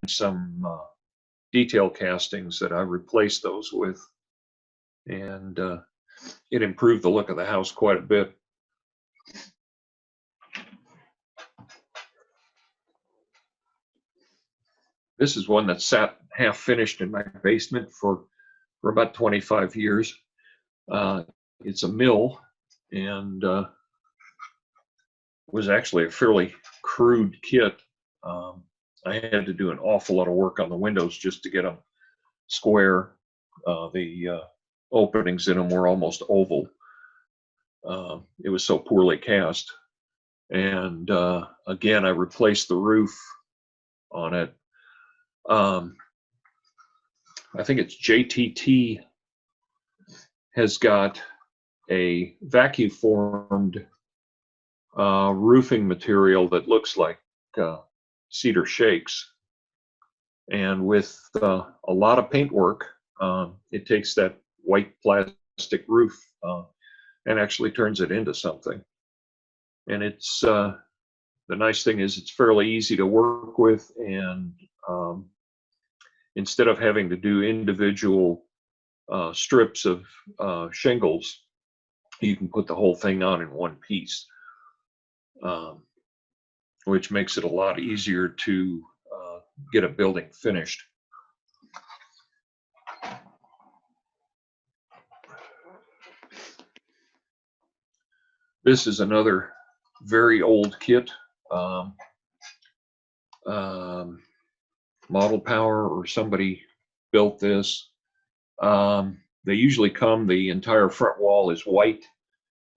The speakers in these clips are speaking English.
some detail castings that I replaced those with, and it improved the look of the house quite a bit. This is one that sat half finished in my basement for about 25 years. It's a mill, and was actually a fairly crude kit. I had to do an awful lot of work on the windows just to get them square. The openings in them were almost oval. It was so poorly cast. And again, I replaced the roof on it. I think it's JTT has got a vacuum formed roofing material that looks like cedar shakes, and with a lot of paint work, it takes that white plastic roof and actually turns it into something. And it's the nice thing is it's fairly easy to work with, and instead of having to do individual strips of shingles, you can put the whole thing on in one piece, which makes it a lot easier to get a building finished. This is another very old kit, Model Power or somebody built this. They usually come, the entire front wall is white,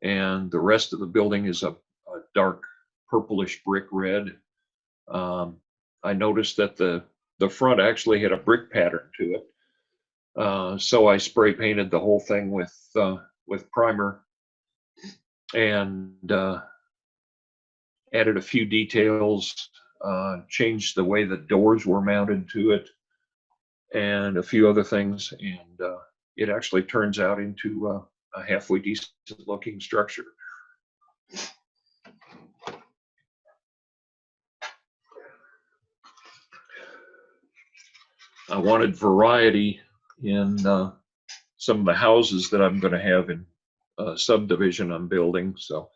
and the rest of the building is a dark purplish brick red. I noticed that the front actually had a brick pattern to it, so I spray painted the whole thing with primer, and added a few details, changed the way the doors were mounted to it, and a few other things, and it actually turns out into a halfway decent looking structure. I wanted variety in some of the houses that I'm going to have in a subdivision I'm building. So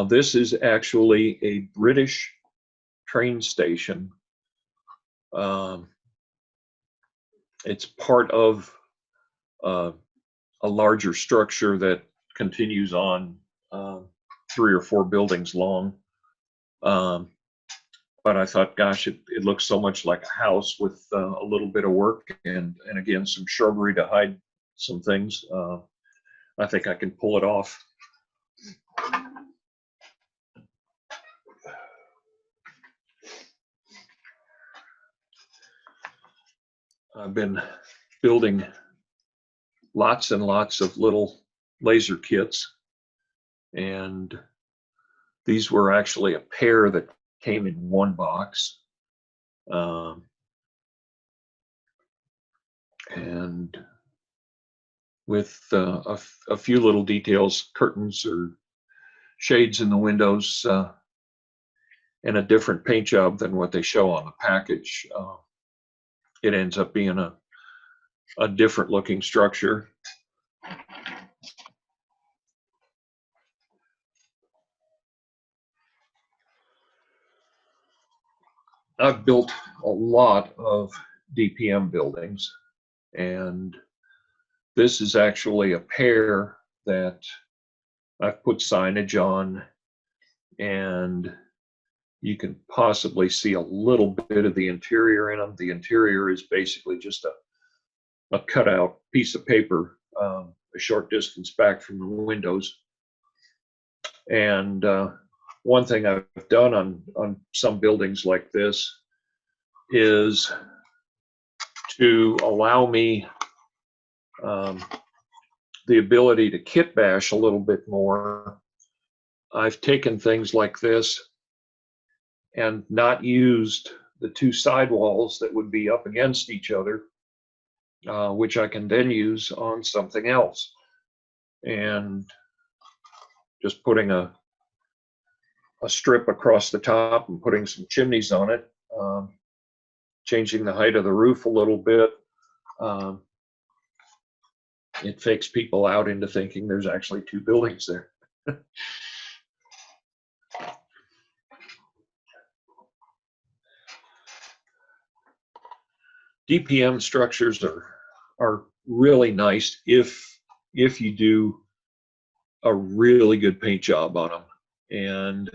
this is actually a British train station. It's part of a larger structure that continues on 3 or 4 buildings long. But I thought, gosh, it looks so much like a house with a little bit of work and again, some shrubbery to hide some things. I think I can pull it off. I've been building lots and lots of little laser kits, and these were actually a pair that came in one box. And with a few little details, curtains or shades in the windows, and a different paint job than what they show on the package, it ends up being a different looking structure. I've built a lot of DPM buildings, and this is actually a pair that I've put signage on, and you can possibly see a little bit of the interior in them. The interior is basically just a cutout piece of paper, a short distance back from the windows. And one thing I've done on some buildings like this is to allow me the ability to kit bash a little bit more. I've taken things like this and not used the 2 side walls that would be up against each other, which I can then use on something else. And just putting a strip across the top and putting some chimneys on it changing the height of the roof a little bit. Um, it fakes people out into thinking there's actually two buildings there. DPM structures are really nice if you do a really good paint job on them, and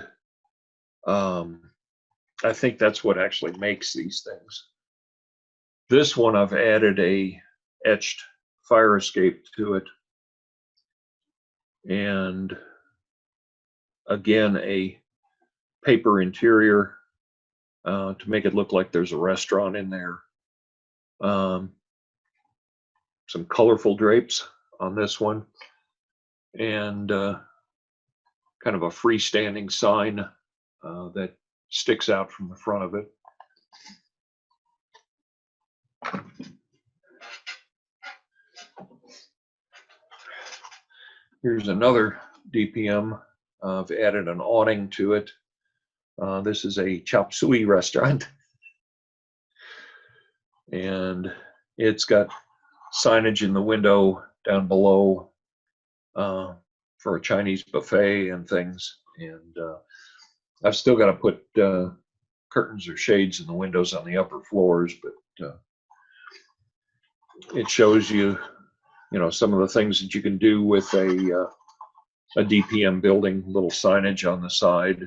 I think that's what actually makes these things. This one, I've added a etched fire escape to it, and again a paper interior to make it look like there's a restaurant in there. Some colorful drapes on this one, and kind of a freestanding sign that sticks out from the front of it. Here's another DPM. I've added an awning to it. This is a chop suey restaurant, and it's got signage in the window down below for a Chinese buffet and things. And I've still got to put curtains or shades in the windows on the upper floors, but it shows you, some of the things that you can do with a DPM building. Little signage on the side.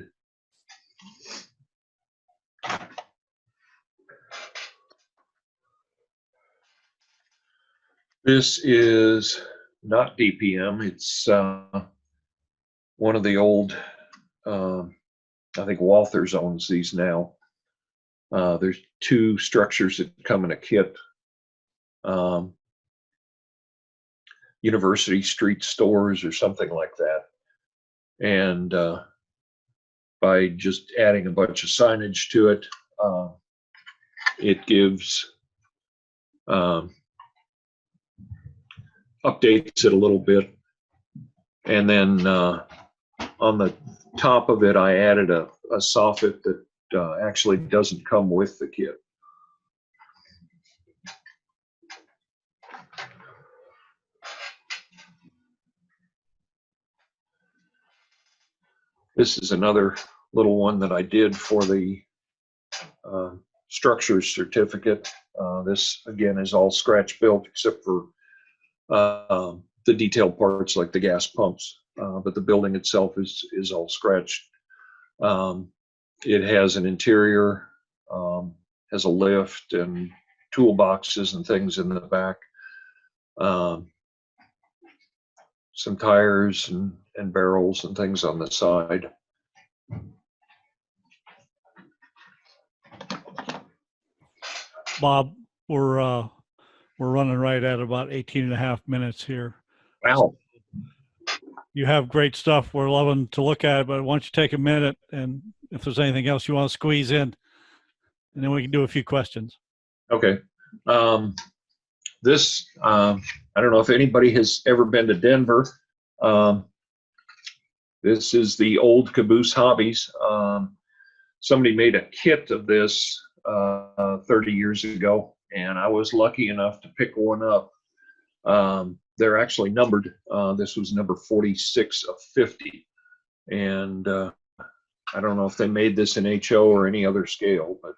This is not DPM. It's one of the old, I think Walthers owns these now. There's two structures that come in a kit. University Street Stores or something like that. And by just adding a bunch of signage to it, it gives updates it a little bit. And then on the top of it, I added a soffit that actually doesn't come with the kit. This is another little one that I did for the structures certificate. This again is all scratch built except for the detailed parts like the gas pumps, but the building itself is all scratched. It has an interior, has a lift and toolboxes and things in the back. Some tires and barrels and things on the side. Bob, we're running right at about 18.5 minutes here. Wow. You have great stuff. We're loving to look at it, but why don't you take a minute, and if there's anything else you want to squeeze in, and then we can do a few questions. Okay. This, I don't know if anybody has ever been to Denver. This is the old Caboose Hobbies. Somebody made a kit of this 30 years ago, and I was lucky enough to pick one up. They're actually numbered. This was number 46 of 50. And I don't know if they made this in HO or any other scale, but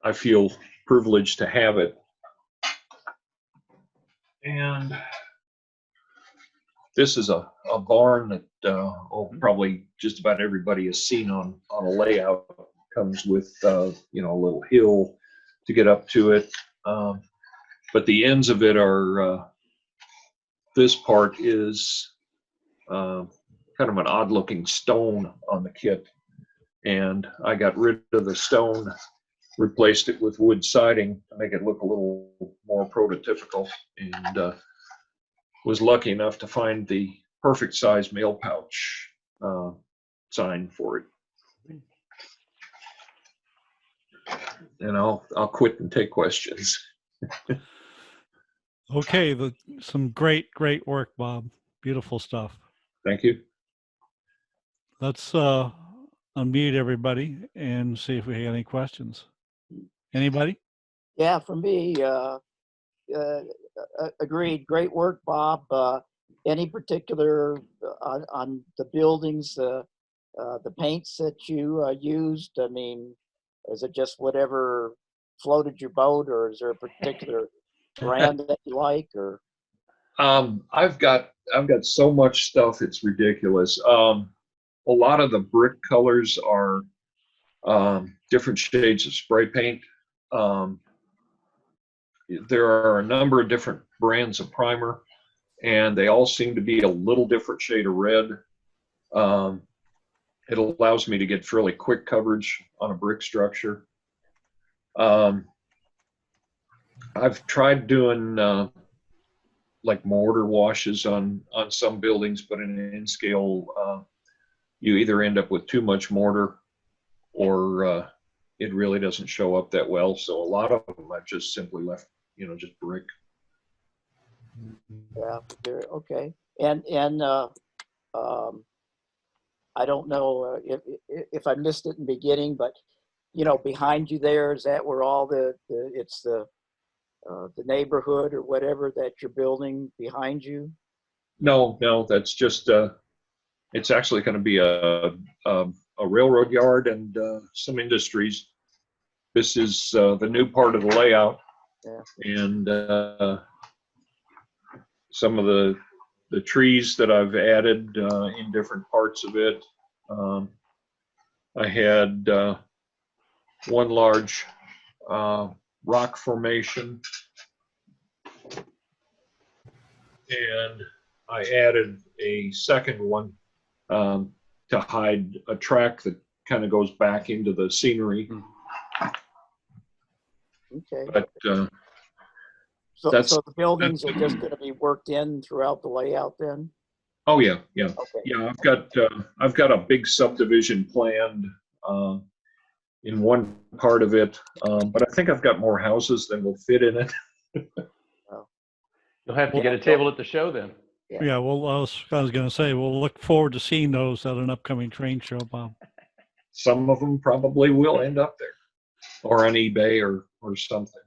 I feel privileged to have it. And this is a barn that probably just about everybody has seen on a layout. It comes with a little hill to get up to it. But the ends of it are, this part is kind of an odd looking stone on the kit. And I got rid of the stone, replaced it with wood siding to make it look a little more prototypical, and was lucky enough to find the perfect size mail pouch sign for it. And I'll quit and take questions. Okay, some great work, Bob. Beautiful stuff. Thank you. Let's unmute everybody and see if we have any questions. Anybody? Yeah, for me, agreed. Great work, Bob. Any particular on the buildings, the paints that you used? I mean, is it just whatever floated your boat, or is there a particular brand that you like? Or I've got so much stuff, it's ridiculous. A lot of the brick colors are different shades of spray paint. There are a number of different brands of primer, and they all seem to be a little different shade of red. It allows me to get fairly quick coverage on a brick structure. I've tried doing like mortar washes on some buildings, but in an scale, you either end up with too much mortar or it really doesn't show up that well. So a lot of them I've just simply left, just brick. yeah, okay. And I don't know if I missed it in the beginning, but behind you there, is that where all it's the neighborhood or whatever that you're building behind you? No, that's just it's actually going to be a railroad yard and some industries. This is the new part of the layout, Yeah. and some of the trees that I've added in different parts of it. I had one large rock formation, and I added a second one to hide a track that kind of goes back into the scenery. Okay. But So the buildings are just going to be worked in throughout the layout then? oh yeah. Okay. Yeah, I've got a big subdivision planned in one part of it, but I think I've got more houses than will fit in it. You'll have to get a table at the show then. Yeah, well, I was going to say, we'll look forward to seeing those at an upcoming train show, Bob. Some of them probably will end up there or on eBay or something.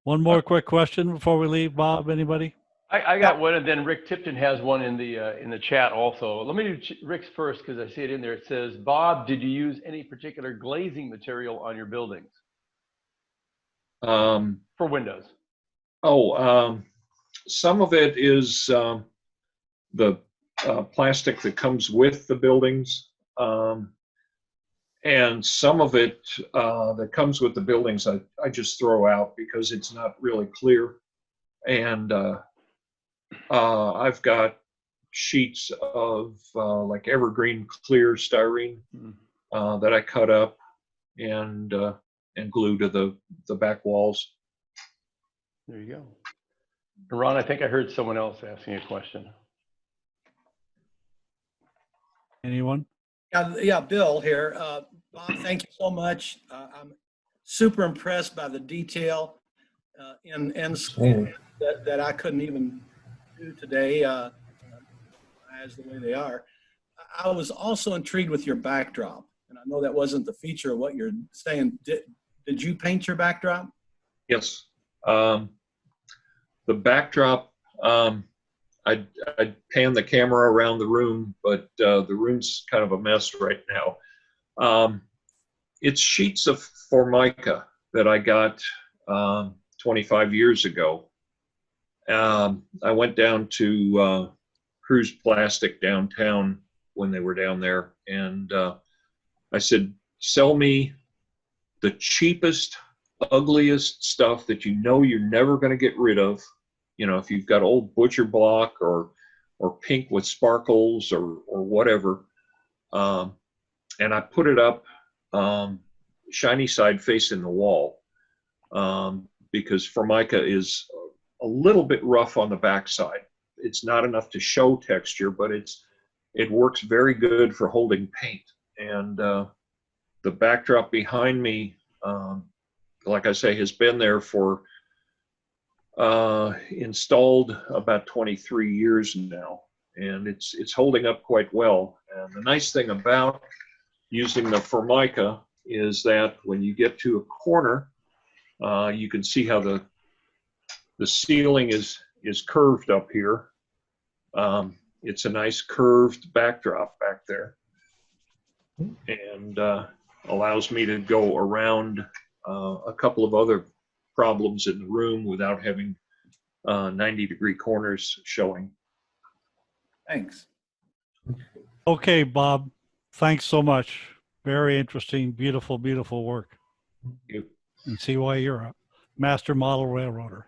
One more quick question before we leave, Bob. Anybody? I got one, and then Rick Tipton has one in the chat also. Let me do Rick's first because I see it in there. It says, Bob, did you use any particular glazing material on your buildings for windows? Some of it is the plastic that comes with the buildings, and some of it that comes with the buildings I just throw out because it's not really clear. And I've got sheets of like evergreen clear styrene that I cut up and glue to the back walls. There you go. Ron, I think I heard someone else asking a question. Anyone? Yeah, Bill here. Bob, thank you so much. I'm super impressed by the detail in that I couldn't even do today as the way they are. I was also intrigued with your backdrop, and I know that wasn't the feature of what you're saying. Did you paint your backdrop? Yes. The backdrop, I'd pan the camera around the room, but the room's kind of a mess right now. It's sheets of Formica that I got 25 years ago. I went down to Cruise Plastic downtown when they were down there, and I said, sell me the cheapest, ugliest stuff that you're never going to get rid of. If you've got old butcher block or pink with sparkles or whatever, and I put it up shiny side facing the wall because Formica is a little bit rough on the backside. It's not enough to show texture, but it works very good for holding paint. And the backdrop behind me, like I say, has been there for installed about 23 years now, and it's holding up quite well. And the nice thing about using the Formica is that when you get to a corner, you can see how the ceiling is curved up here. It's a nice curved backdrop back there, and allows me to go around a couple of other problems in the room without having 90-degree corners showing. Thanks. Okay, Bob, thanks so much. Very interesting, beautiful, beautiful work. You- And see why you're a master model railroader.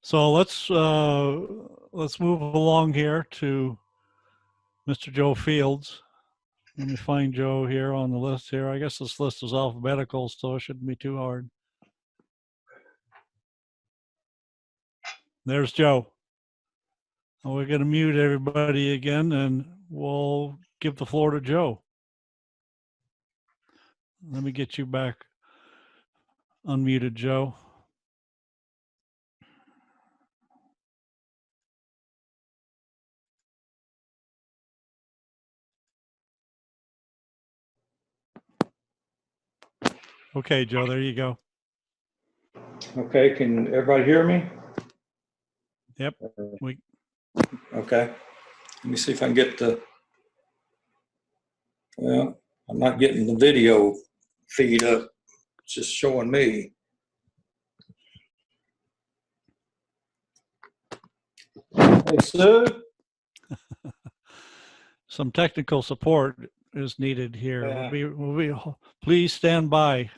So let's move along here to Mr. Joe Fields. Let me find Joe here on the list here. I guess this list is alphabetical, so it shouldn't be too hard. There's Joe. We're going to mute everybody again, and we'll give the floor to Joe. Let me get you back unmuted, Joe. Okay, Joe, there you go. Okay, can everybody hear me? Yep. Okay. Let me see if I can get the, well, I'm not getting the video feed up. It's just showing me. Hey, Sue? Some technical support is needed here. Yeah. Please stand by.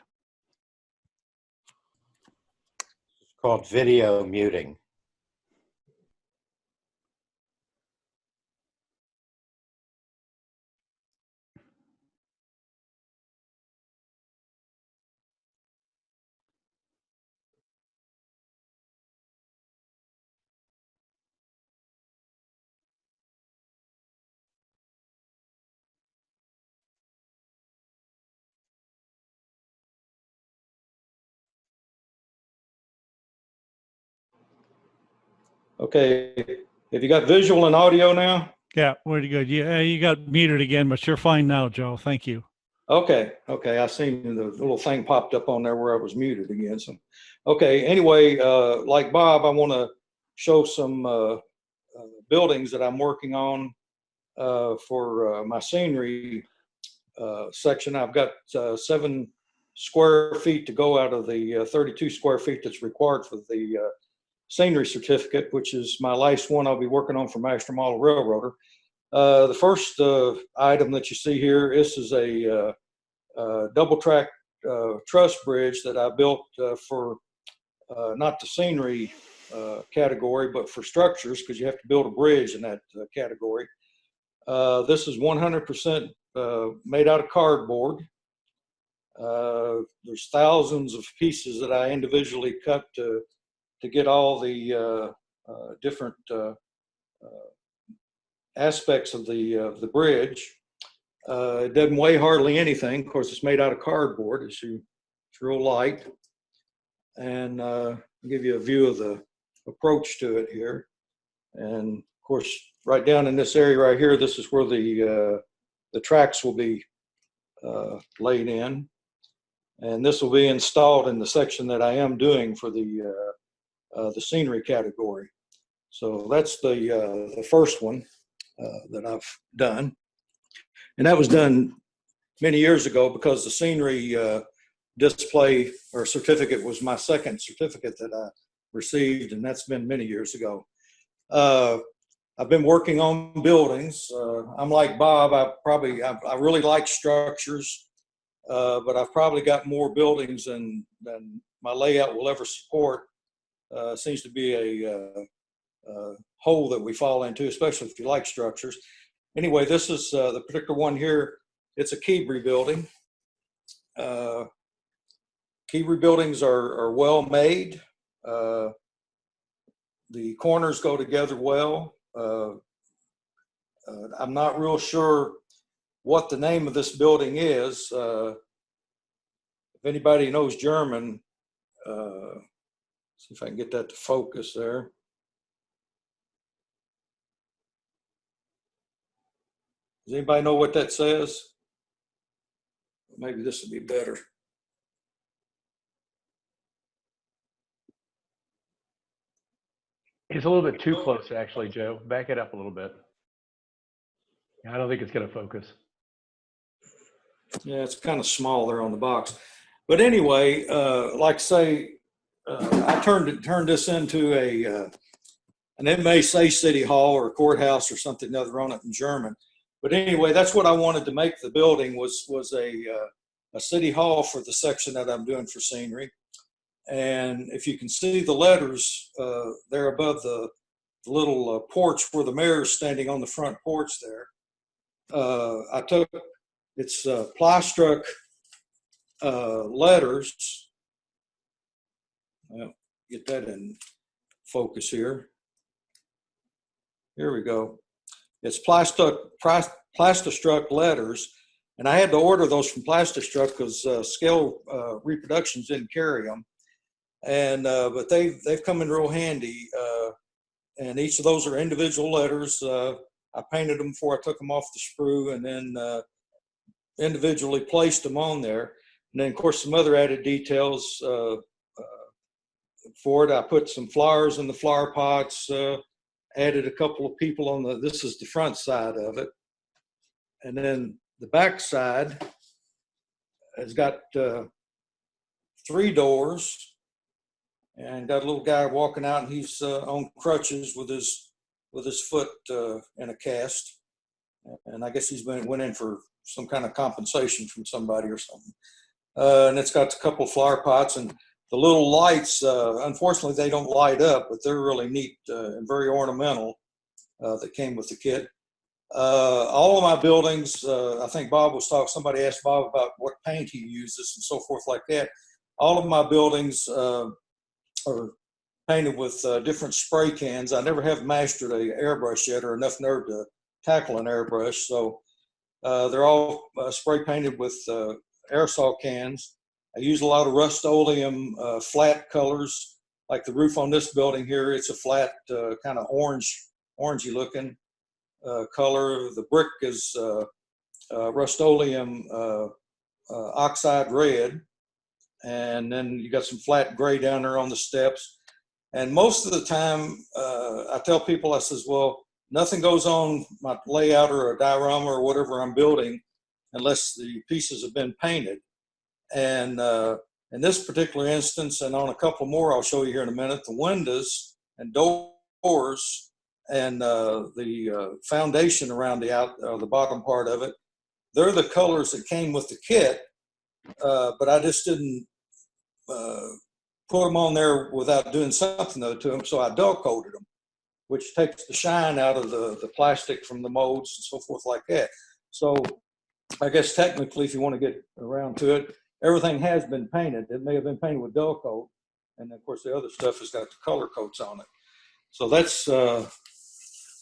It's called video muting. Okay, have you got visual and audio now? Yeah, pretty good. Yeah, you got muted again, but you're fine now, Joe. Thank you. Okay, I seen the little thing popped up on there where I was muted again. So, okay, anyway, like Bob, I want to show some buildings that I'm working on for my scenery section. I've got 7 square feet to go out of the 32 square feet that's required for the scenery certificate, which is my last one I'll be working on for Master Model Railroader. The first item that you see here, this is a double track truss bridge that I built for not the scenery category, but for structures, because you have to build a bridge in that category. This is 100% made out of cardboard. There's thousands of pieces that I individually cut to get all the different aspects of the bridge. It doesn't weigh hardly anything. Of course, it's made out of cardboard. It's real light. And I'll give you a view of the approach to it here. And of course, right down in this area right here, this is where the tracks will be laid in. And this will be installed in the section that I am doing for the scenery category. So that's the first one that I've done. And that was done many years ago because the scenery display or certificate was my second certificate that I received, and that's been many years ago. I've been working on buildings. I'm like Bob. I really like structures, but I've probably got more buildings than my layout will ever support. Seems to be a hole that we fall into, especially if you like structures. Anyway, this is the particular one here. It's a Keebry building. Keebry buildings are well made. The corners go together well. I'm not real sure what the name of this building is. If anybody knows German, see if I can get that to focus there. Does anybody know what that says? Maybe this would be better. It's a little bit too close, actually, Joe. Back it up a little bit. I don't think it's going to focus. Yeah, it's kind of small there on the box. But anyway, like I say, I turned this into and it may say City Hall or courthouse or something other on it in German. But anyway, that's what I wanted to make the building was a City Hall for the section that I'm doing for scenery. And if you can see the letters there above the little porch where the mayor's standing on the front porch there, I took it's ply-struck letters. Well, get that in focus here. Here we go. It's plastistruck letters, and I had to order those from Plastistruck because Scale Reproductions didn't carry them. And but they've come in real handy, and each of those are individual letters. I painted them before I took them off the sprue, and then individually placed them on there. And then, of course, some other added details for it. I put some flowers in the flower pots. Added a couple of people on this is the front side of it. And then the back side has got 3 doors and got a little guy walking out, and he's on crutches with his foot in a cast. And I guess he's went in for some kind of compensation from somebody or something. And it's got a couple of flower pots, and the little lights, unfortunately, they don't light up, but they're really neat and very ornamental that came with the kit. All of my buildings, I think Bob was talking, somebody asked Bob about what paint he uses and so forth like that. All of my buildings are painted with different spray cans. I never have mastered a airbrush yet or enough nerve to tackle an airbrush. So they're all spray painted with aerosol cans. I use a lot of Rust-Oleum flat colors, like the roof on this building here. It's a flat kind of orangey looking color. The brick is Rust-Oleum oxide red. And then you got some flat gray down there on the steps. And most of the time, I tell people, I says, well, nothing goes on my layout or a diorama or whatever I'm building unless the pieces have been painted. And in this particular instance, and on a couple more I'll show you here in a minute, the windows and doors and the foundation around the bottom part of it, they're the colors that came with the kit, but I just didn't put them on there without doing something to them, so I dull coated them, which takes the shine out of the plastic from the molds and so forth like that. So I guess technically, if you want to get around to it, everything has been painted. It may have been painted with dull coat, and of course the other stuff has got the color coats on it. So that's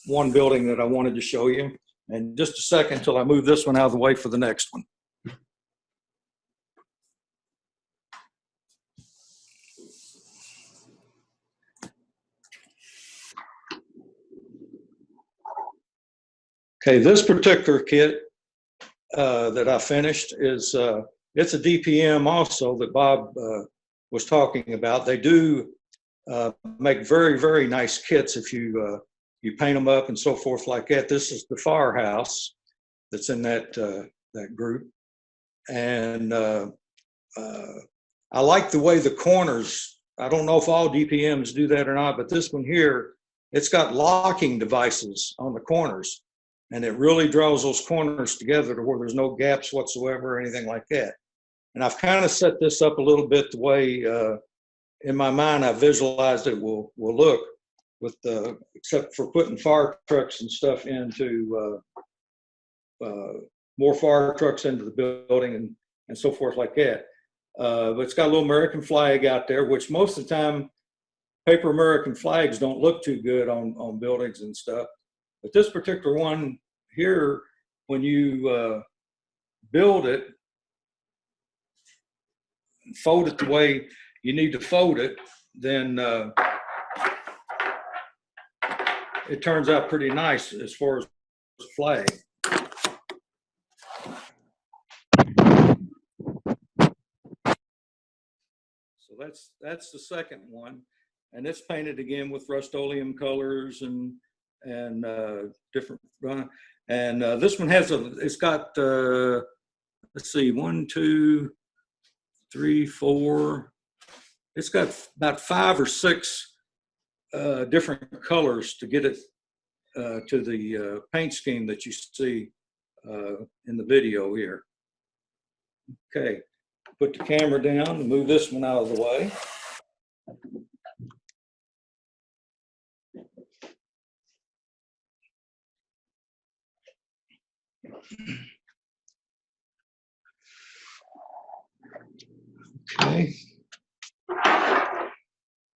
one building that I wanted to show you. And just a second until I move this one out of the way for the next one. Okay, this particular kit that I finished is it's a DPM also that Bob was talking about. They do make very, very nice kits if you paint them up and so forth like that. This is the firehouse that's in that group, and I like the way the corners. I don't know if all DPMs do that or not, but this one here, it's got locking devices on the corners. And it really draws those corners together to where there's no gaps whatsoever or anything like that. And I've kind of set this up a little bit the way in my mind I visualized it will look, with except for putting fire trucks and stuff into more fire trucks into the building and so forth like that. But it's got a little American flag out there, which most of the time paper American flags don't look too good on buildings and stuff. But this particular one here, when you build it, fold it the way you need to fold it, then it turns out pretty nice as far as the flag. So that's the second one, and it's painted again with Rust-Oleum colors and different. And this one has it's got let's see, 1, 2, 3, 4. It's got about 5 or 6 different colors to get it to the paint scheme that you see in the video here. Okay, put the camera down and move this one out of the way. Okay.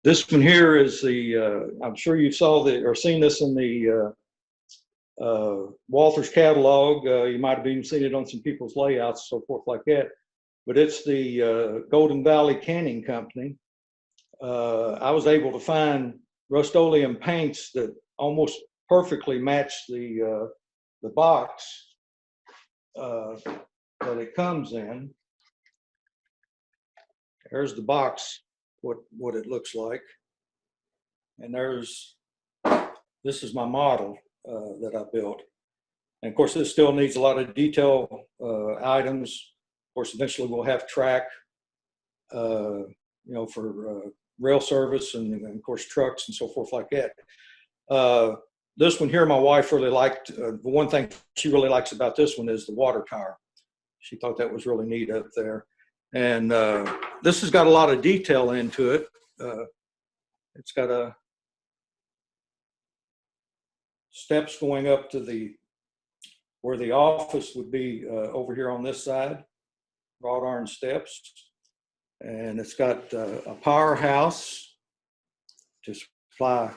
This one here is the, I'm sure you saw or seen this in the Walther's catalog. You might have even seen it on some people's layouts, so forth like that. But it's the Golden Valley Canning Company. I was able to find Rust-Oleum paints that almost perfectly match the box that it comes in. There's the box, what it looks like. And this is my model that I built. And of course, this still needs a lot of detail items. Of course, eventually we'll have track, you know, for rail service and of course trucks and so forth like that. This one here, my wife really liked. The one thing she really likes about this one is the water tower. She thought that was really neat up there. And this has got a lot of detail into it. It's got steps going up to where the office would be over here on this side, wrought iron steps. And it's got a powerhouse to supply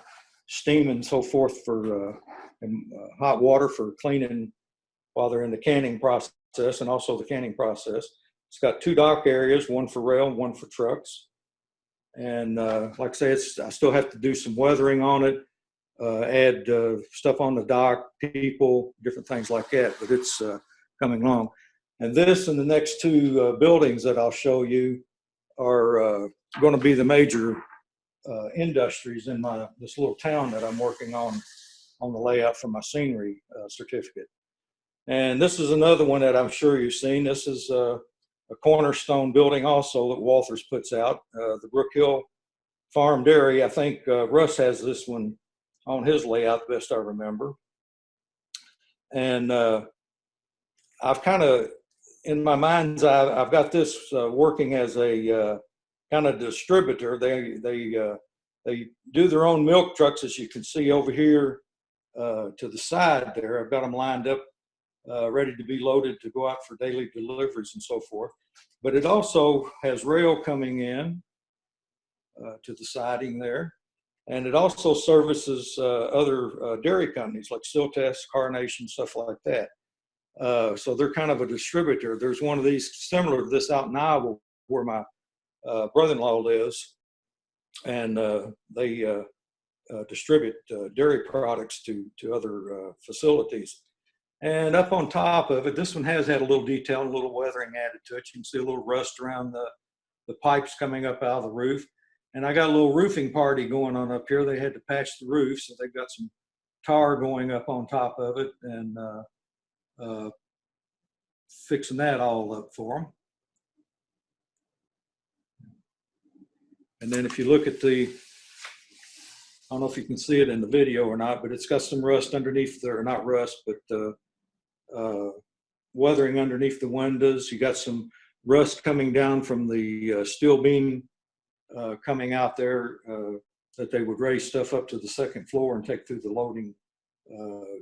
steam and so forth for hot water for cleaning while they're in the canning process and also the canning process. It's got 2 dock areas, one for rail, one for trucks. And like I say, I still have to do some weathering on it, add stuff on the dock, people, different things like that, but it's coming along. And this and the next 2 buildings that I'll show you are going to be the major industries in this little town that I'm working on the layout for my scenery certificate. And this is another one that I'm sure you've seen. This is a cornerstone building also that Walther's puts out, the Brook Hill Farm Dairy. I think Russ has this one on his layout, best I remember. And I've kind of, in my mind's eye, I've got this working as a kind of distributor. They do their own milk trucks, as you can see over here to the side there. I've got them lined up, ready to be loaded to go out for daily deliveries and so forth. But it also has rail coming in to the siding there. And it also services other dairy companies like Siltest, Carnation, stuff like that. So they're kind of a distributor. There's one of these similar to this out in Iowa where my brother-in-law lives. And they distribute dairy products to other facilities. And up on top of it, this one has had a little detail, a little weathering added to it. You can see a little rust around the pipes coming up out of the roof. And I got a little roofing party going on up here. They had to patch the roof, so they've got some tar going up on top of it and fixing that all up for them. And then if you look at I don't know if you can see it in the video or not, but it's got some rust underneath there, not rust, but weathering underneath the windows. You got some rust coming down from the steel beam coming out there that they would raise stuff up to the second floor and take through the loading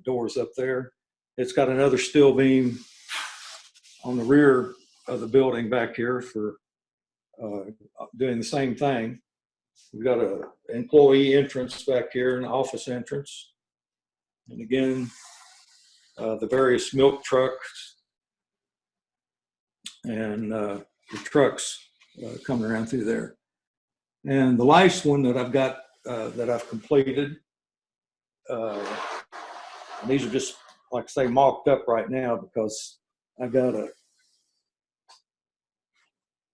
doors up there. It's got another steel beam on the rear of the building back here for doing the same thing. We've got an employee entrance back here, an office entrance. And again, the various milk trucks and the trucks coming around through there. And the last one that I've got, that I've completed, and these are just, like I say, mocked up right now because I got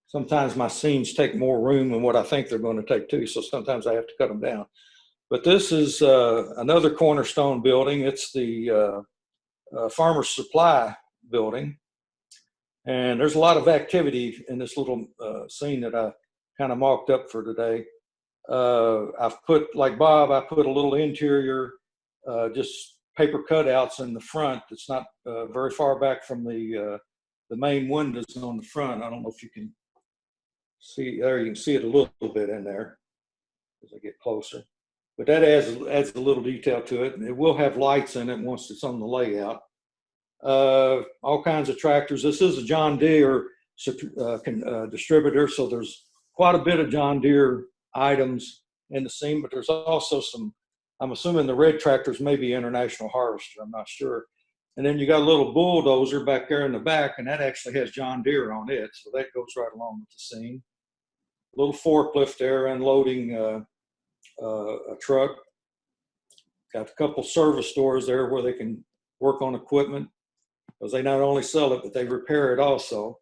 sometimes my scenes take more room than what I think they're going to take too. So sometimes I have to cut them down. But this is another cornerstone building. It's the Farmer's Supply building. And there's a lot of activity in this little scene that I kind of mocked up for today. I've put, like Bob, I put a little interior, just paper cutouts in the front. It's not very far back from the main windows on the front. I don't know if you can see there. You can see it a little bit in there as I get closer. But that adds a little detail to it. And it will have lights in it once it's on the layout. All kinds of tractors. This is a John Deere distributor, so there's quite a bit of John Deere items in the scene, but there's also some, I'm assuming the red tractors may be International Harvester, I'm not sure. And then you got a little bulldozer back there in the back, and that actually has John Deere on it, so that goes right along with the scene. A little forklift there unloading a truck. Got a couple service stores there where they can work on equipment, because they not only sell it, but they repair it also.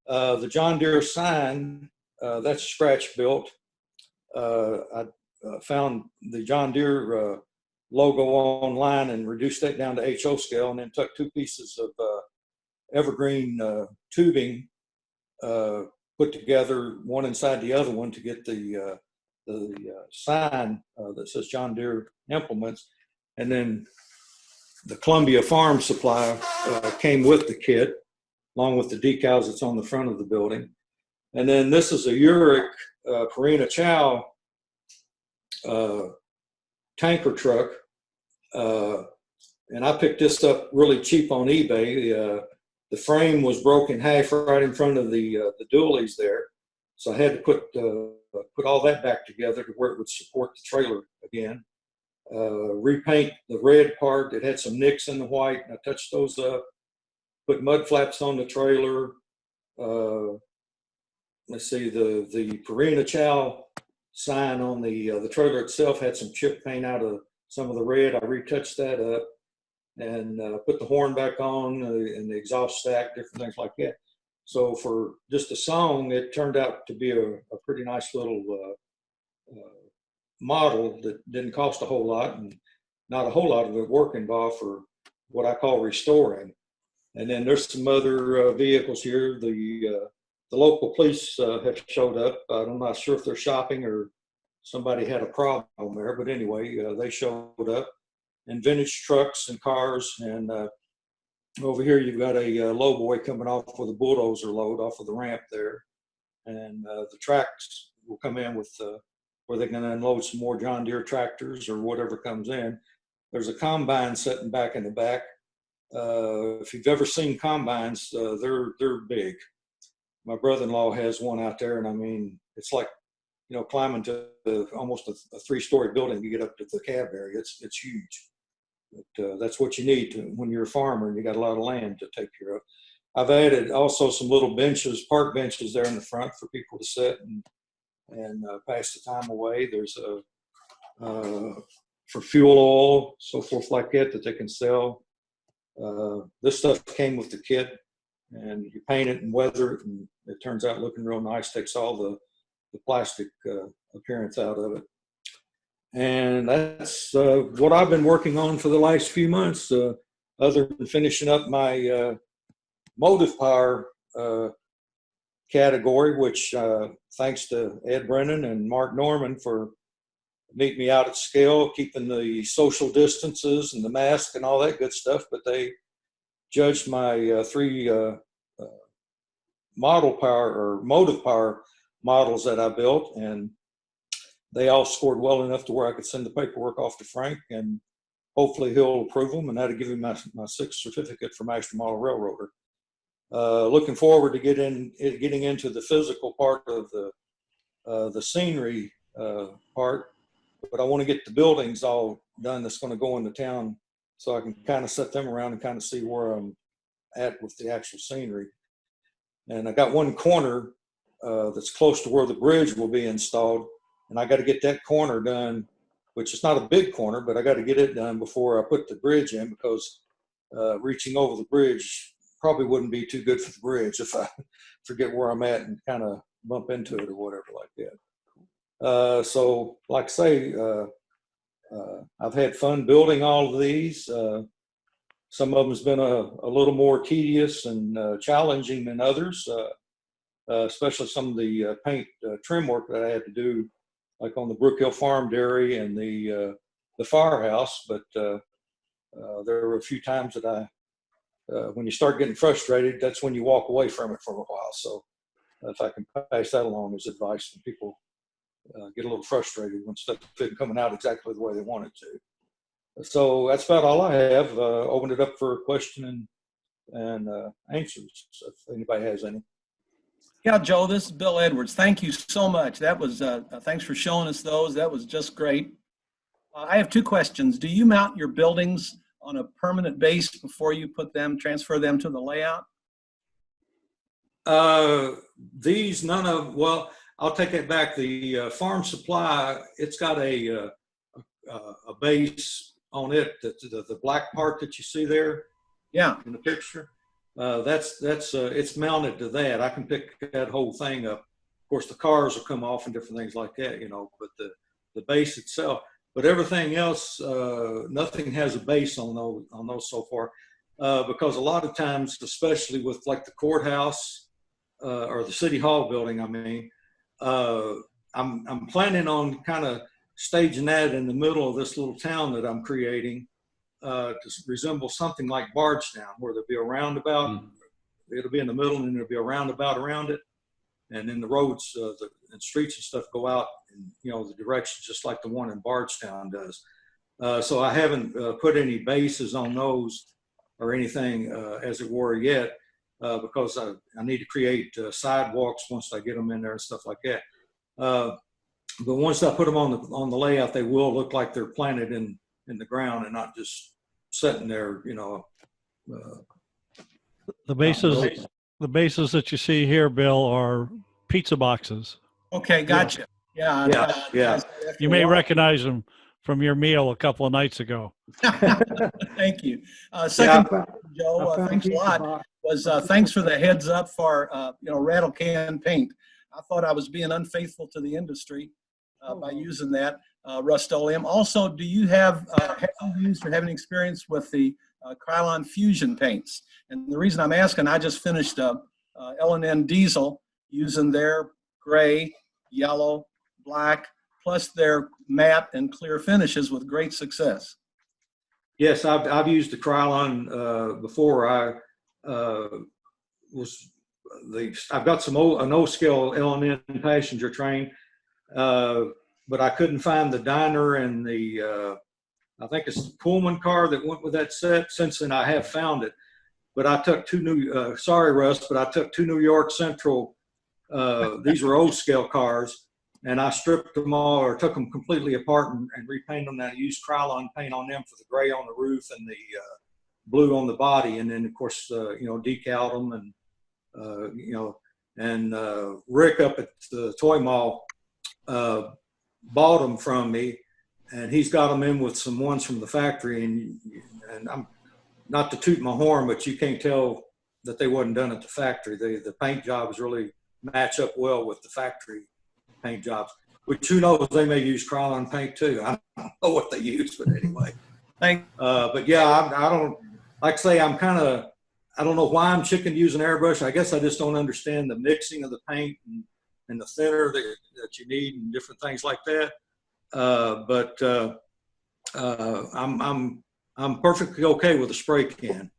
The John Deere sign, that's scratch built. I found the John Deere logo online and reduced that down to HO scale, and then took two pieces of evergreen tubing, put together one inside the other one to get the sign that says John Deere Implements. And then the Columbia Farm Supply came with the kit, along with the decals that's on the front of the building. And then this is a Uric Purina Chow tanker truck. And I picked this up really cheap on eBay. The frame was broken half right in front of the dualies there. So I had to put all that back together to where it would support the trailer again. Repaint the red part. It had some nicks in the white. I touched those up. Put mud flaps on the trailer. Let's see, the Purina Chow sign on the trailer itself had some chip paint out of some of the red. I retouched that up and put the horn back on and the exhaust stack, different things like that. So for just a song, it turned out to be a pretty nice little model that didn't cost a whole lot, and not a whole lot of the work involved for what I call restoring. And then there's some other vehicles here. The local police have showed up. I'm not sure if they're shopping or somebody had a problem there, but anyway, they showed up. And vintage trucks and cars. And over here, you've got a lowboy coming off with a bulldozer load off of the ramp there. And the tracks will come in with where they're going to unload some more John Deere tractors or whatever comes in. There's a combine sitting back in the back. If you've ever seen combines, they're big. My brother-in-law has one out there, and I mean, it's like, you know, climbing to almost a three-story building to get up to the cab area. It's huge. But that's what you need when you're a farmer and you got a lot of land to take care of. I've added also some little benches, park benches there in the front for people to sit and pass the time away. There's for fuel oil, so forth like that they can sell. This stuff came with the kit, and you paint it and weather it, and it turns out looking real nice. Takes all the plastic appearance out of it. And that's what I've been working on for the last few months, other than finishing up my motive power category, which thanks to Ed Brennan and Mark Norman for meeting me out at scale, keeping the social distances and the mask and all that good stuff. But they judged my three model power or motive power models that I built, and they all scored well enough to where I could send the paperwork off to Frank, and hopefully he'll approve them, and that'll give him my sixth certificate for Master Model Railroader. Looking forward to getting into the physical part of the scenery part, but I want to get the buildings all done that's going to go into town, so I can kind of set them around and kind of see where I'm at with the actual scenery. And I got one corner that's close to where the bridge will be installed, and I got to get that corner done, which is not a big corner, but I got to get it done before I put the bridge in, because reaching over the bridge probably wouldn't be too good for the bridge if I forget where I'm at and kind of bump into it or whatever like that. So like I say, I've had fun building all of these. Some of them's been a little more tedious and challenging than others, especially some of the paint trim work that I had to do, like on the Brook Hill Farm Dairy and the firehouse. But there were a few times that when you start getting frustrated, that's when you walk away from it for a while. So if I can pass that along as advice when people get a little frustrated when stuff isn't coming out exactly the way they want it to. So that's about all I have. Open it up for question and answers if anybody has any. Yeah, Joe, this is Bill Edwards. Thank you so much. That was, thanks for showing us those. That was just great. I have two questions. Do you mount your buildings on a permanent base before you transfer them to the layout? Well, I'll take it back. The farm supply, it's got a base on it, the black part that you see there. Yeah. In the picture. It's mounted to that. I can pick that whole thing up. Of course, the cars will come off and different things like that, but the base itself, but everything else, nothing has a base on those so far, because a lot of times, especially with like the courthouse or the city hall building, I mean, I'm planning on kind of staging that in the middle of this little town that I'm creating. To resemble something like Bardstown, where there'll be a roundabout. It'll be in the middle, and there'll be a roundabout around it, and then the roads and streets and stuff go out in the direction just like the one in Bardstown does. So I haven't put any bases on those or anything as it were yet, because I need to create sidewalks once I get them in there and stuff like that. But once I put them on the layout, they will look like they're planted in the ground and not just sitting there, The bases that you see here, Bill, are pizza boxes. Okay, gotcha. Yeah. Yeah. You may recognize them from your meal a couple of nights ago. Thank you. Second, Yeah, Joe, thanks a lot. Thanks for the heads up for rattle can paint. I thought I was being unfaithful to the industry by using that Rust-Oleum. Also, do you have you used or have any experience with the Krylon Fusion paints? And the reason I'm asking, I just finished L&N Diesel using their gray, yellow, black, plus their matte and clear finishes with great success. Yes, I've used the Krylon before. I've got an O-scale L&N passenger train, but I couldn't find the Diner and the I think it's the Pullman car that went with that set. Since then, I have found it. But I took two sorry, Russ, but I took two New York Central. These were O-scale cars, and I stripped them all or took them completely apart and repainted them. And I used Krylon paint on them for the gray on the roof and the blue on the body. And then, of course, decaled them and Rick up at the toy mall bought them from me, and he's got them in with some ones from the factory. And I'm not to toot my horn, but you can't tell that they wasn't done at the factory. The paint jobs really match up well with the factory paint jobs, which who knows, they may use Krylon paint too. I don't know what they use, but anyway. But yeah, I don't, like I say, I don't know why I'm chicken using airbrush. I guess I just don't understand the mixing of the paint and the thinner that you need and different things like that. I'm perfectly okay with a spray can.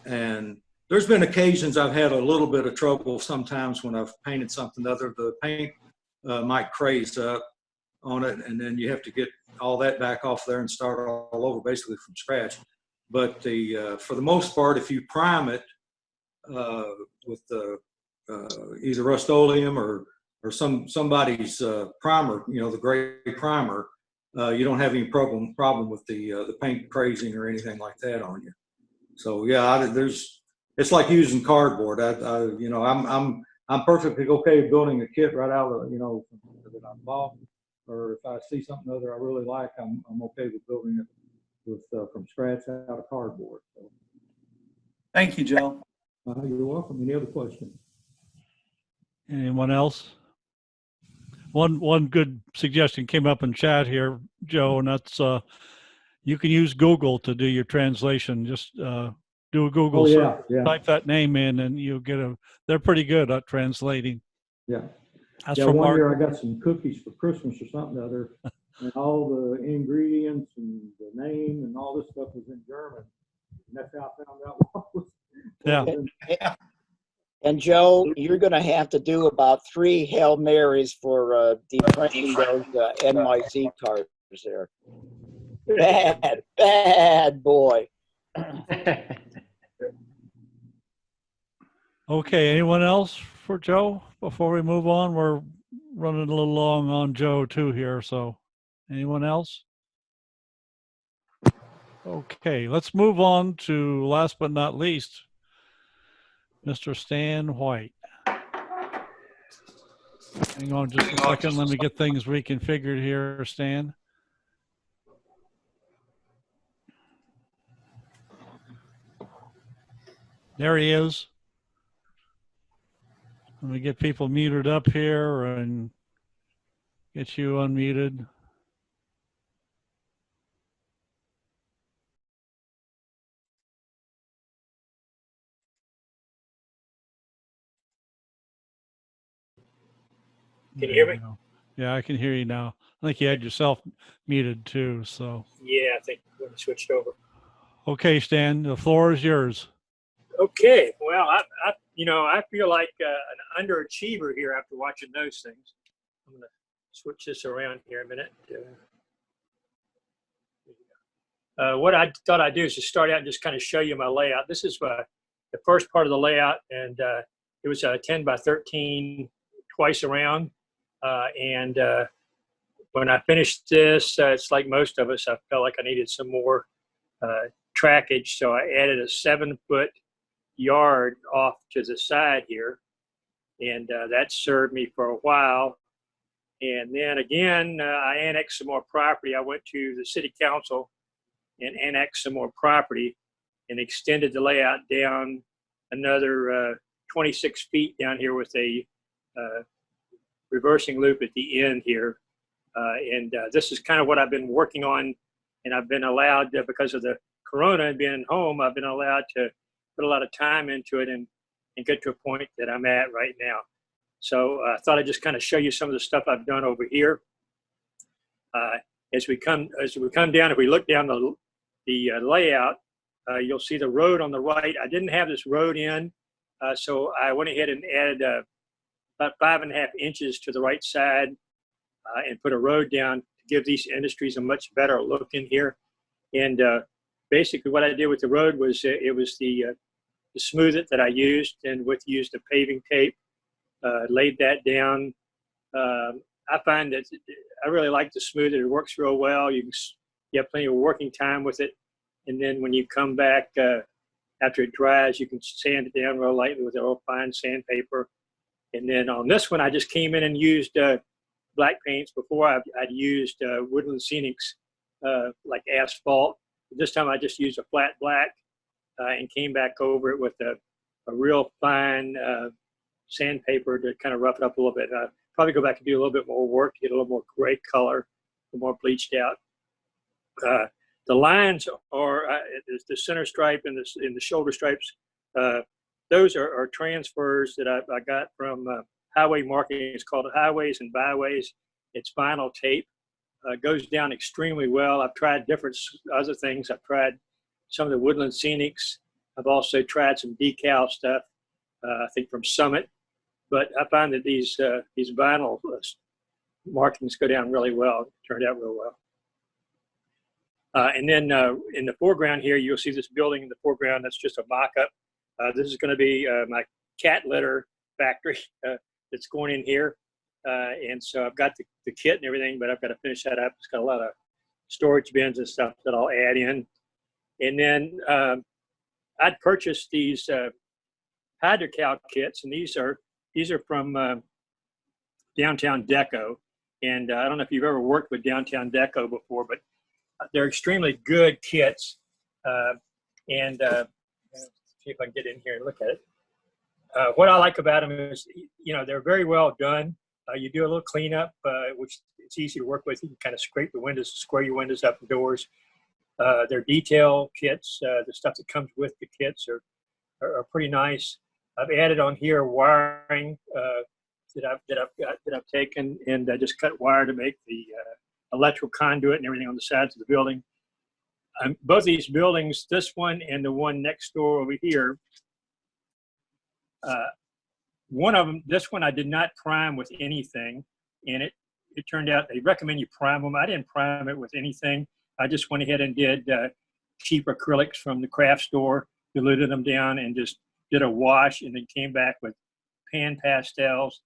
And there's been occasions I've had a little bit of trouble sometimes when I've painted something other. The paint might craze up on it, and then you have to get all that back off there and start all over basically from scratch. But for the most part, if you prime it with either Rust-Oleum or somebody's primer, the gray primer, you don't have any problem with the paint crazing or anything like that on you. So yeah, it's like using cardboard. I'm perfectly okay building a kit right out of that I bought, or if I see something other I really like, I'm okay with building it with from scratch out of cardboard. So. Thank you, Joe. You're welcome. Any other questions? Anyone else? One good suggestion came up in chat here, Joe, and that's you can use Google to do your translation. Just do a Google search, yeah. type that name in, and you'll get a. They're pretty good at translating. Yeah. That's Yeah, from one Mark. year I got some cookies for Christmas or something or other, and all the ingredients and the name and all this stuff was in German. And that's how I found out what was. Yeah. And Joe, you're going to have to do about 3 Hail Marys for defriending those NYC cars there. Bad boy. Okay. Anyone else for Joe before we move on? We're running a little long on Joe too here. So, anyone else? Okay. Let's move on to last but not least, Mr. Stan White. Hang on just a second. Let me get things reconfigured here, Stan. There he is. Let me get people muted up here and get you unmuted. Can you hear me? Go. Yeah, I can hear you now. I think you had yourself muted too. So, Yeah, I think when we switched over. okay, Stan, the floor is yours. Okay, well, I feel like an underachiever here after watching those things. I'm going to switch this around here a minute. What I thought I'd do is just start out and just kind of show you my layout. This is the first part of the layout, and it was 10 by 13 twice around. When I finished this, it's like most of us, I felt like I needed some more trackage, so I added a 7-foot yard off to the side here, and that served me for a while. And then again, I annexed some more property. I went to the city council and annexed some more property and extended the layout down another 26 feet down here with a reversing loop at the end here. This is kind of what I've been working on, and I've been allowed, because of the corona and being home, I've been allowed to put a lot of time into it and get to a point that I'm at right now. So I thought I'd just kind of show you some of the stuff I've done over here. As we come down, if we look down the layout, you'll see the road on the right. I didn't have this road in, so I went ahead and added about 5.5 inches to the right side and put a road down to give these industries a much better look in here. And basically what I did with the road was it was the smooth it that I used, and used the paving tape, laid that down. I find that I really like the smooth it. It works real well. You have plenty of working time with it. And then when you come back after it dries, you can sand it down real lightly with a real fine sandpaper. And then on this one, I just came in and used black paints. Before I'd used Woodland Scenics like asphalt. This time I just used a flat black and came back over it with a real fine sandpaper to kind of rough it up a little bit. Probably go back and do a little bit more work to get a little more gray color, a little more bleached out. The lines are the center stripe and the shoulder stripes. Those are transfers that I got from Highway Marketing. It's called Highways and Byways. It's vinyl tape. Goes down extremely well. I've tried different other things. I've tried some of the Woodland Scenics. I've also tried some decal stuff, I think from Summit. But I find that these vinyl markings go down really well. Turned out real well. And then in the foreground here, you'll see this building in the foreground. That's just a mock-up. This is going to be my cat litter factory that's going in here. And so I've got the kit and everything, but I've got to finish that up. It's got a lot of storage bins and stuff that I'll add in. And then I'd purchased these hydrocal kits, and these are from Downtown Deco. And I don't know if you've ever worked with Downtown Deco before, but they're extremely good kits. See if I can get in here and look at it. What I like about them is, they're very well done. You do a little cleanup, which it's easy to work with. You can kind of scrape the windows, square your windows up and doors. Their detail kits, the stuff that comes with the kits are pretty nice. I've added on here wiring that I've taken, and I just cut wire to make the electrical conduit and everything on the sides of the building. Both these buildings, this one and the one next door over here, one of them, this one I did not prime with anything, and it turned out they recommend you prime them. I didn't prime it with anything. I just went ahead and did cheap acrylics from the craft store, diluted them down, and just did a wash, and then came back with pan pastels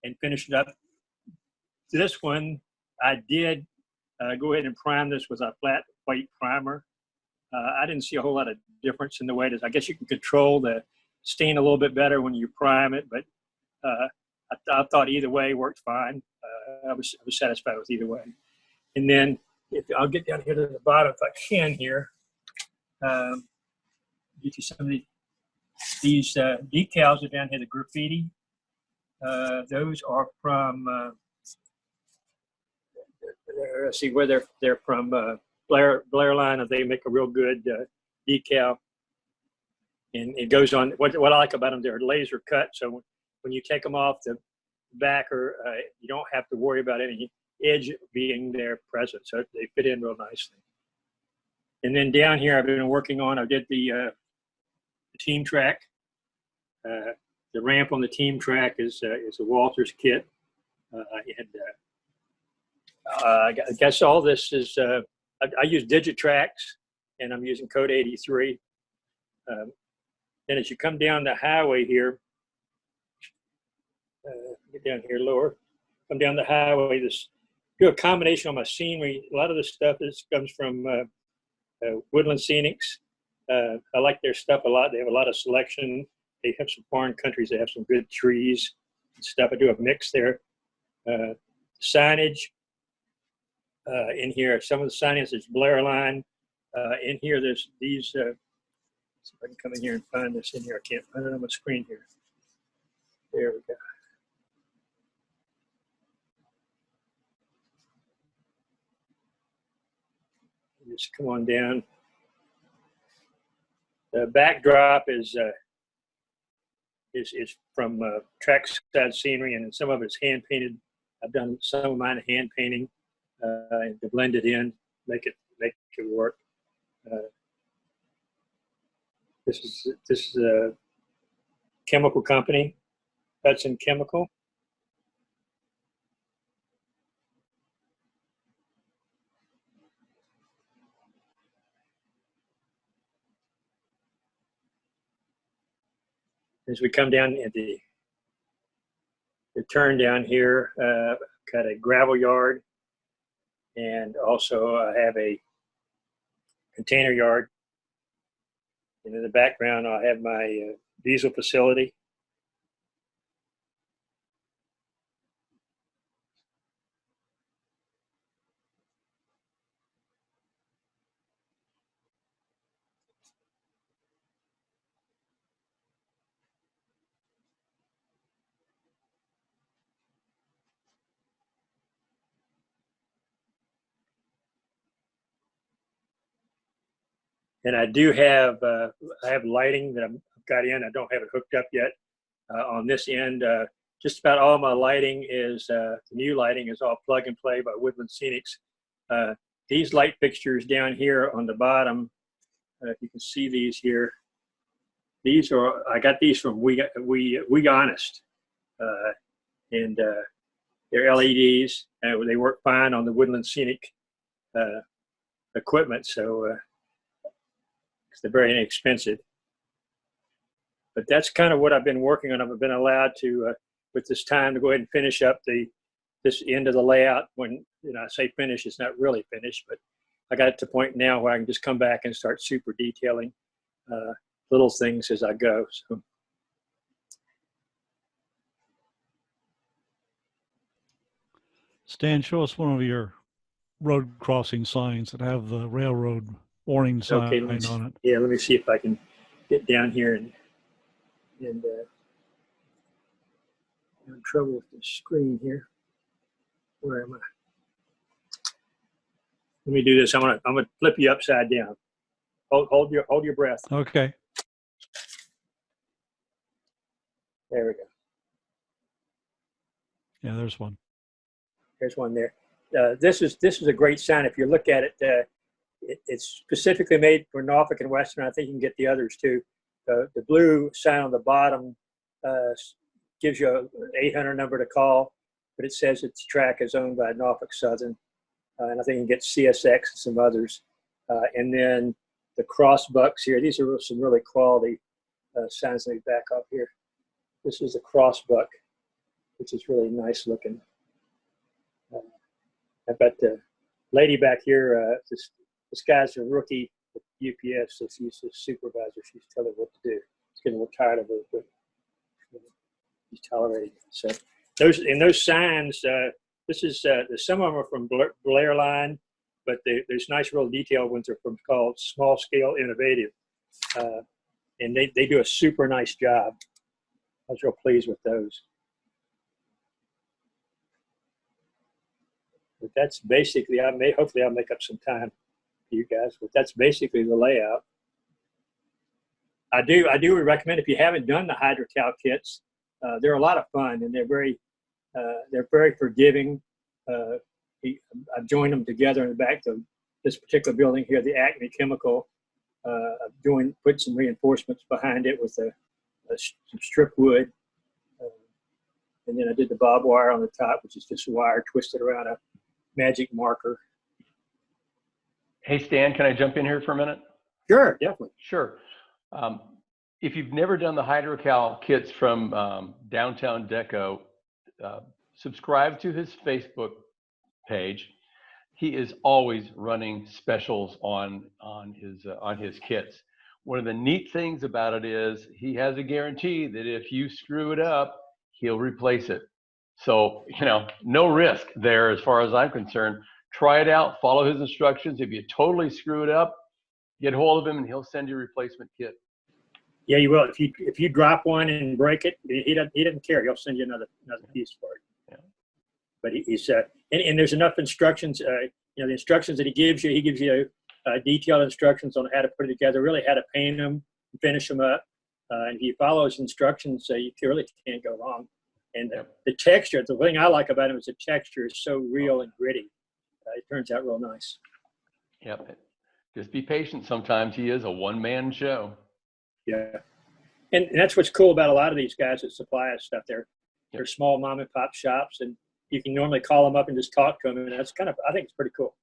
and finished it up. This one, I did go ahead and prime this with a flat white primer. I didn't see a whole lot of difference in the way it is. I guess you can control the stain a little bit better when you prime it, but I thought either way worked fine. I was satisfied with either way. And then I'll get down here to the bottom if I can here. Get you some of these decals are down here, the graffiti. Those are from, let's see where they're from, Blair line. They make a real good decal. And it goes on, what I like about them, they're laser cut. So when you take them off the backer, you don't have to worry about any edge being there present. So they fit in real nicely. And then down here, I've been working on, I did the team track. The ramp on the team track is a Walters kit. I guess all this is, I use Digitrax, and I'm using code 83. Then as you come down the highway here, get down here lower, come down the highway, do a combination on my scenery. A lot of the stuff comes from Woodland Scenics. I like their stuff a lot. They have a lot of selection. They have some foreign countries that have some good trees and stuff. I do a mix there. Signage in here, some of the signage is Blair line. In here, there's these, see if I can come in here and find this in here. I can't find it on my screen here. There we go. Just come on down. The backdrop is from trackside scenery, and some of it's hand painted. I've done some of mine hand painting to blend it in, make it work. This is a chemical company, Hudson Chemical. As we come down at the turn down here, got a gravel yard, and also I have a container yard. And in the background, I have my diesel facility. And I do have, I have lighting that I've got in. I don't have it hooked up yet. On this end, just about all my lighting is, the new lighting is all plug and play by Woodland Scenics. These light fixtures down here on the bottom, if you can see these here, these are, I got these from We Honest. And they're LEDs. They work fine on the Woodland Scenic equipment. So, they're very inexpensive. But that's kind of what I've been working on. I've been allowed to, with this time, to go ahead and finish up this end of the layout. When I say finish, it's not really finished, but I got to the point now where I can just come back and start super detailing little things as I go. So. Stan, show us one of your road crossing signs that have the railroad warning sign on it. Yeah, let me see if I can get down here and And I'm in trouble with the screen here. Where am I? Let me do this. I'm gonna flip you upside down. Hold your breath. Okay. There we go. Yeah, there's one. There's one there. This is a great sign. If you look at it, it's specifically made for Norfolk and Western. I think you can get the others too. The blue sign on the bottom gives you an 800 number to call, but it says its track is owned by Norfolk Southern, and I think you can get CSX and some others. And then the cross bucks here. These are some really quality signs. Let me back up here. This is a cross buck, which is really nice looking. I bet the lady back here, this guy's a rookie with UPS, so she's a supervisor. She's telling her what to do. She's getting a little tired of it, but she's tolerating it. So those signs, this is some of them are from Blair Line, but there's nice real detailed ones are from called Small Scale Innovative, and they do a super nice job. I was real pleased with those. But that's basically, hopefully I'll make up some time for you guys, but that's basically the layout. I do recommend, if you haven't done the HydroCal kits, they're a lot of fun and they're very forgiving. I've joined them together in the back of this particular building here, the Acme Chemical. I've put some reinforcements behind it with some strip wood. And then I did the barbed wire on the top, which is just wire twisted around a magic marker. Hey, Stan, can I jump in here for a minute? Sure, definitely. Sure. If you've never done the HydroCal kits from Downtown Deco, subscribe to his Facebook page. He is always running specials on his kits. One of the neat things about it is he has a guarantee that if you screw it up, he'll replace it. So, no risk there as far as I'm concerned. Try it out, follow his instructions. If you totally screw it up, get hold of him and he'll send you a replacement kit. Yeah, you will. If you drop one and break it, he doesn't care. He'll send you another piece for it. Yeah. But he's and there's enough instructions. The instructions that he gives you detailed instructions on how to put it together, really how to paint them, finish them up. And if you follow his instructions, you really can't go wrong. And the texture, the thing I like about him is the texture is so real and gritty. It turns out real nice. Yep. Just be patient. Sometimes he is a one-man show. Yeah. And that's what's cool about a lot of these guys that supply us stuff. They're small mom and pop shops, and you can normally call them up and just talk to them. And that's I think it's pretty cool.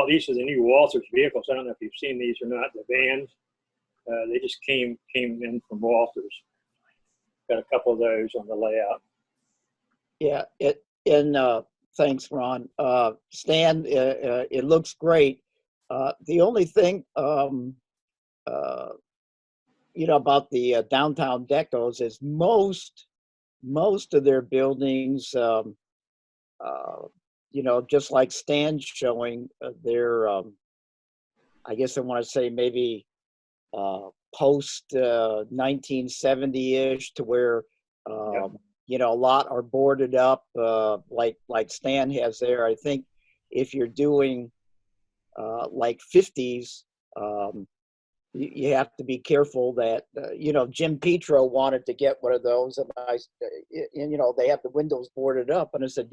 These are the new Walters vehicles. I don't know if you've seen these or not. The vans, they just came in from Walters. Got a couple of those on the layout. Yeah, thanks, Ron. Stan, it looks great. The only thing, about the downtown decos is most of their buildings, just like Stan's showing, they're, I guess I want to say maybe post 1970-ish to where, a lot are boarded up, like Stan has there. I think if you're doing like 50s, you have to be careful that, Jim Petro wanted to get one of those, and they have the windows boarded up, and I said,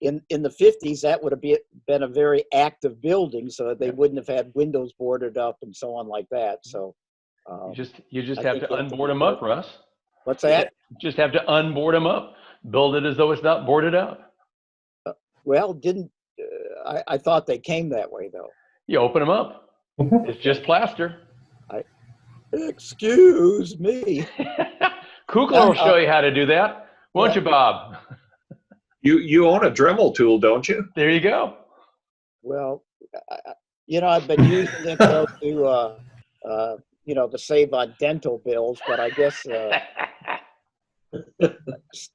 in the 50s, that would have been a very active building, so they wouldn't have had windows boarded up and so on like that. So you just have to unboard them up, Russ. What's that? Just have to unboard them up. Build it as though it's not boarded up. Well, I thought they came that way though. You open them up. It's just plaster. Excuse me. Kuchler will show you how to do that, won't you, Bob? You own a Dremel tool, don't you? There you go. Well, I've been using it though to save on dental bills, but I guess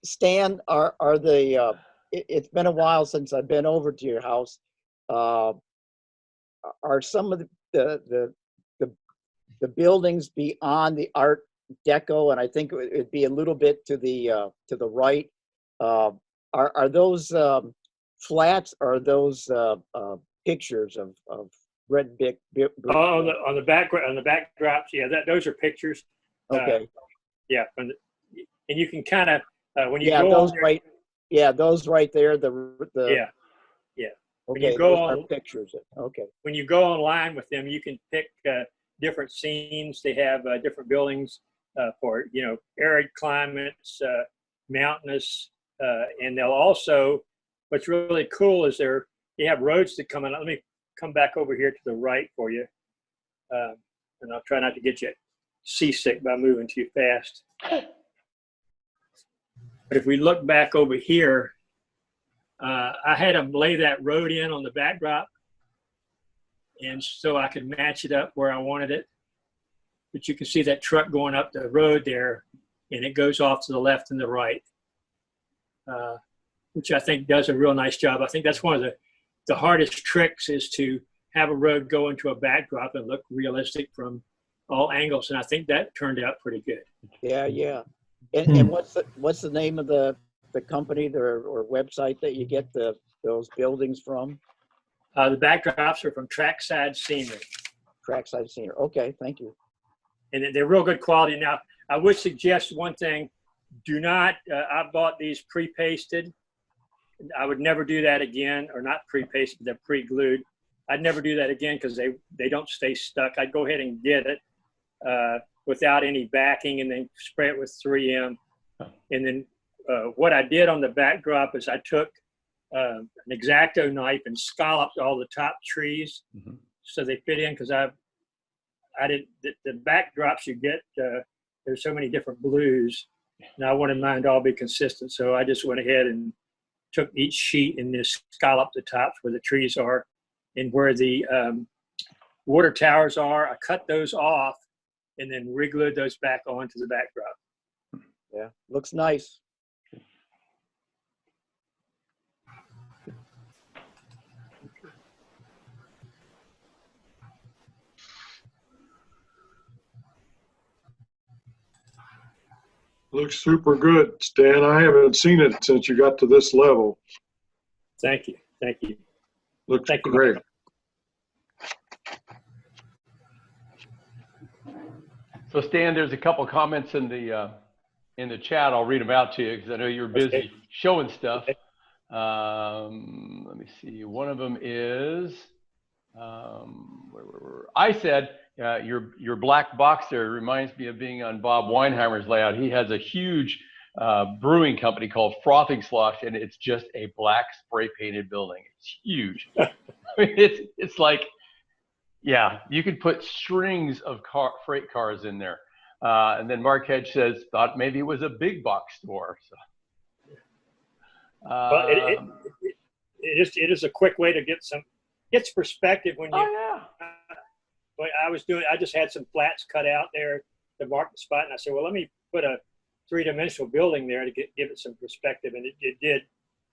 Stan, are the, it's been a while since I've been over to your house. Uh, are some of the the buildings beyond the Art Deco, and I think it'd be a little bit to the right, are those flats, or are those pictures of red brick? Oh, on the backdrops, yeah, those are pictures. Okay. Yeah, and you can kind of when you Yeah, go those on there, right. Yeah, those right there. The yeah. When you Okay, go those are on, pictures. Okay. when you go online with them, you can pick different scenes. They have different buildings for arid climates, mountainous, and they'll also. What's really cool is they have roads that come in. Let me come back over here to the right for you, and I'll try not to get you seasick by moving too fast. But if we look back over here, I had them lay that road in on the backdrop, and so I could match it up where I wanted it. But you can see that truck going up the road there, and it goes off to the left and the right, which I think does a real nice job. I think that's one of the hardest tricks, is to have a road go into a backdrop and look realistic from all angles, and I think that turned out pretty good. Yeah, yeah. And what's the name of the company or website that you get those buildings from? The backdrops are from Trackside Scenery. Trackside Scenery. Okay, thank you. And they're real good quality. Now, I would suggest one thing: do not. I bought these pre-pasted. I would never do that again, or not pre-pasted. They're pre-glued. I'd never do that again because they don't stay stuck. I'd go ahead and get it without any backing, and then spray it with 3M. And then what I did on the backdrop is I took an X-Acto knife and scalloped all the top trees so they fit in, because I did the backdrops you get. There's so many different blues, and I wanted mine to all be consistent. So I just went ahead and took each sheet and just scalloped the tops where the trees are, and where the water towers are. I cut those off and then re-glued those back onto the backdrop. Yeah, looks nice. Looks super good, Stan. I haven't seen it since you got to this level. Thank you. Thank you. Looks Thank you. great. So Stan, there's a couple comments in the chat. I'll read them out to you because I know you're busy showing stuff. Let me see. One of them is, I said, your black box there reminds me of being on Bob Weinheimer's layout. He has a huge brewing company called Frothing Slosh, and it's just a black spray painted building. It's huge. I mean, it's like, yeah, you could put strings of freight cars in there. And then Mark Hedge says, thought maybe it was a big box store. So. Well, it is a quick way to get perspective when you. Oh, yeah. I just had some flats cut out there to mark the spot, and I said, well, let me put a three-dimensional building there to give it some perspective, and it did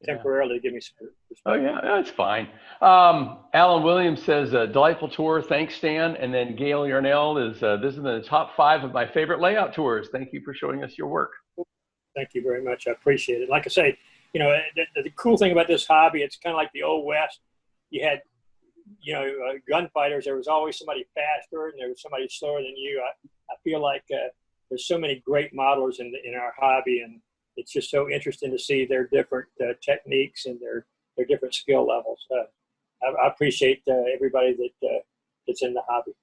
temporarily give me some perspective. Oh yeah, that's fine. Alan Williams says, delightful tour. Thanks, Stan. And then Gail Yarnell is, this is in the top 5 of my favorite layout tours. Thank you for showing us your work. Thank you very much. I appreciate it. Like I say, the cool thing about this hobby, it's kind of like the Old West. You had, gunfighters. There was always somebody faster, and there was somebody slower than you. I feel like there's so many great modelers in our hobby, and it's just so interesting to see their different techniques and their different skill levels. I appreciate everybody that's in the hobby.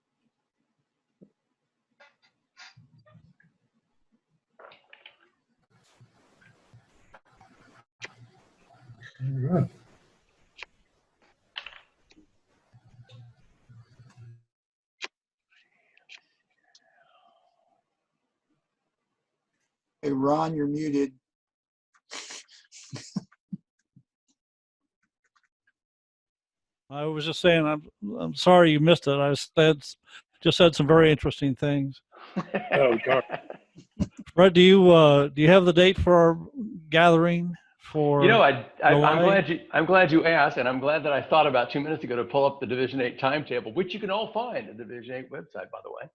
All right. Hey, Ron, you're muted. I was just saying, I'm sorry you missed it. I just said some very interesting things. Oh, darn. Fred, do you have the date for our gathering for You know, I'm July? I'm glad you asked, and I'm glad that I thought about 2 minutes ago to pull up the Division 8 timetable, which you can all find at the Division 8 website, by the way.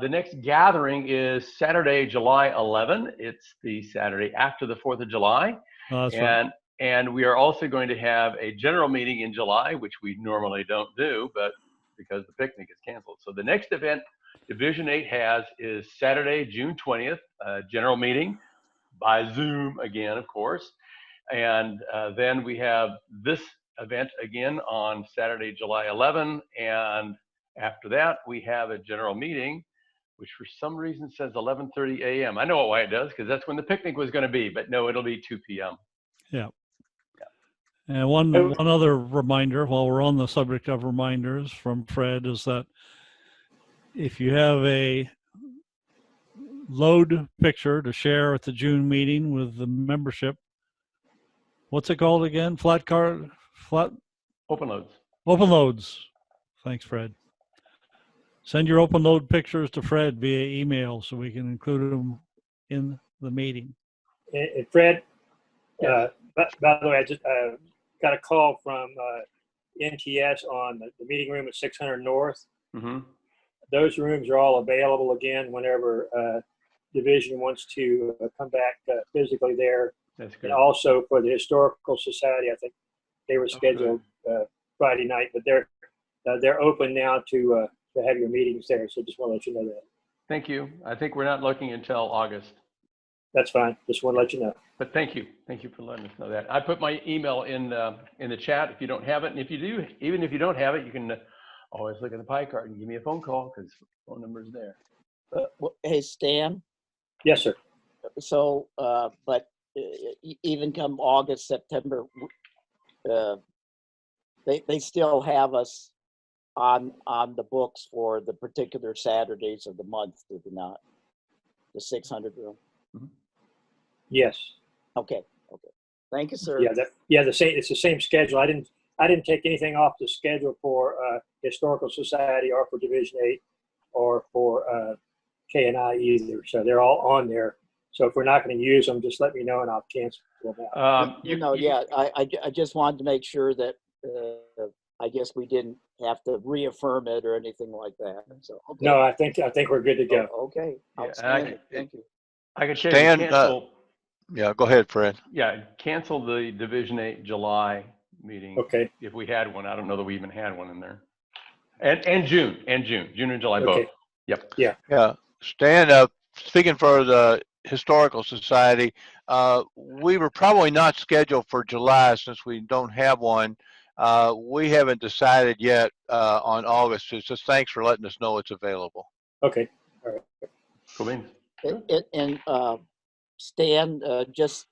The next gathering is Saturday, July 11. It's the Saturday after the 4th of July. Oh, that's right. And we are also going to have a general meeting in July, which we normally don't do, but because the picnic is canceled. So the next event Division 8 has is Saturday, June 20th, general meeting by Zoom again, of course. And then we have this event again on Saturday, July 11. And after that, we have a general meeting, which for some reason says 11:30 a.m. I know why it does, because that's when the picnic was going to be, but no, it'll be 2 p.m. Yeah. And one other reminder, while we're on the subject of reminders from Fred, is that if you have a load picture to share at the June meeting with the membership, what's it called again? Flat Open loads. open loads. Thanks, Fred. Send your open load pictures to Fred via email so we can include them in the meeting. And Fred, by the way, I just got a call from NTS on the meeting room at 600 North. Mm-hmm. Those rooms are all available again whenever Division wants to come back physically there. That's good. And also for the Historical Society, I think they were scheduled Friday night, but they're open now to have your meetings there. So just want to let you know that. Thank you. I think we're not looking until August. That's fine. Just want to let you know. But thank you for letting us know that. I put my email in the chat if you don't have it, and if you do, even if you don't have it, you can always look at the pie card and give me a phone call because the phone number is there. Hey, Stan. Yes, sir. So, but even come August, September, they still have us on the books for the particular Saturdays of the month, do they not? The 600 room. Mm-hmm. Yes. Okay. Thank you, sir. The same. It's the same schedule. I didn't take anything off the schedule for Historical Society or for Division 8 or for K&I either. So they're all on there. So if we're not going to use them, just let me know and I'll cancel them out. I just wanted to make sure that I guess we didn't have to reaffirm it or anything like that. So okay. No, I think we're good to go. Okay. Yeah, Thank you. I can show you Stan, cancel. yeah, go ahead, Fred. Yeah, cancel the Division 8 July meeting. Okay. If we had one, I don't know that we even had one in there. And June and July both. Okay. Yep. Yeah, Stan, speaking for the Historical Society, we were probably not scheduled for July since we don't have one. We haven't decided yet on August. So just thanks for letting us know it's available. Okay. All right. Cool beans. And Stan, just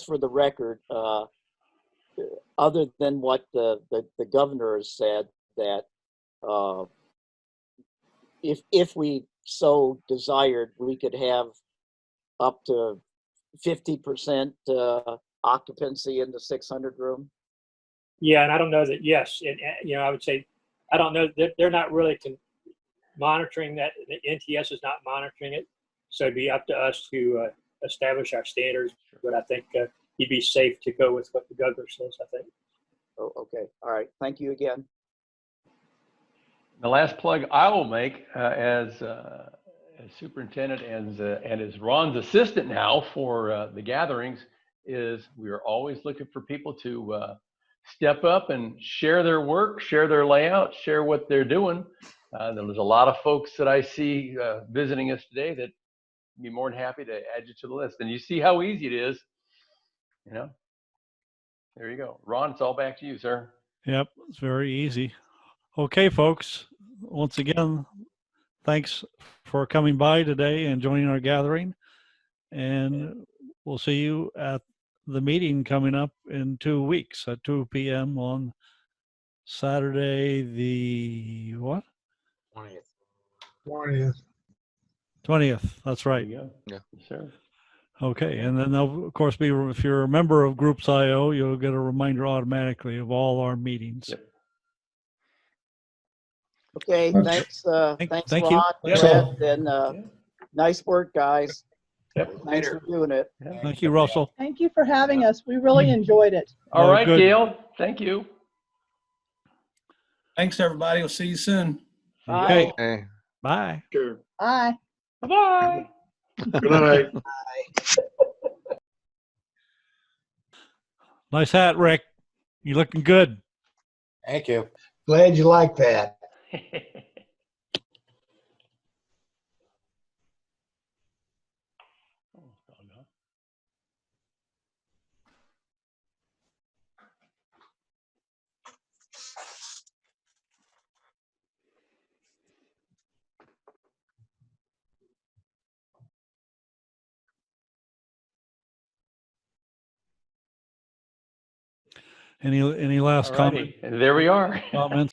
for the record, other than what the governor has said, that if we so desired, we could have up to 50% occupancy in the 600 room. Yeah, and I don't know that. Yes, and I would say I don't know that they're not really monitoring that. The NTS is not monitoring it, so it'd be up to us to establish our standards. But I think you'd be safe to go with what the governor says. I think. Oh, okay. All right. Thank you again. The last plug I will make as superintendent and as Ron's assistant now for the gatherings is we are always looking for people to step up and share their work, share their layout, share what they're doing. There's a lot of folks that I see visiting us today that be more than happy to add you to the list. And you see how easy it is, There you go. Ron, it's all back to you, sir. Yep, it's very easy. Okay, folks, once again, thanks for coming by today and joining our gathering. And we'll see you at the meeting coming up in 2 weeks at 2 p.m. on Saturday, the what? 20th. That's right. There you go. Yeah. Yes, sir. Okay, and then there'll, of course, be, if you're a member of Groups IO, you'll get a reminder automatically of all our meetings. Yep. Okay, thanks, Thank you. Ron, Yeah. Fred, and nice work, guys. Yep. Thanks for doing it. Thank you, Russell. Thank you for having us. We really enjoyed it. All Oh, right, good. Gail. Thank you. Thanks, everybody. We'll see you soon. Okay, Okay. bye. Sure. Bye. Bye-bye. Good night. Nice hat, Rick. You looking good. Thank you. Glad you like that. Any last All righty. comment, And there we are. comments?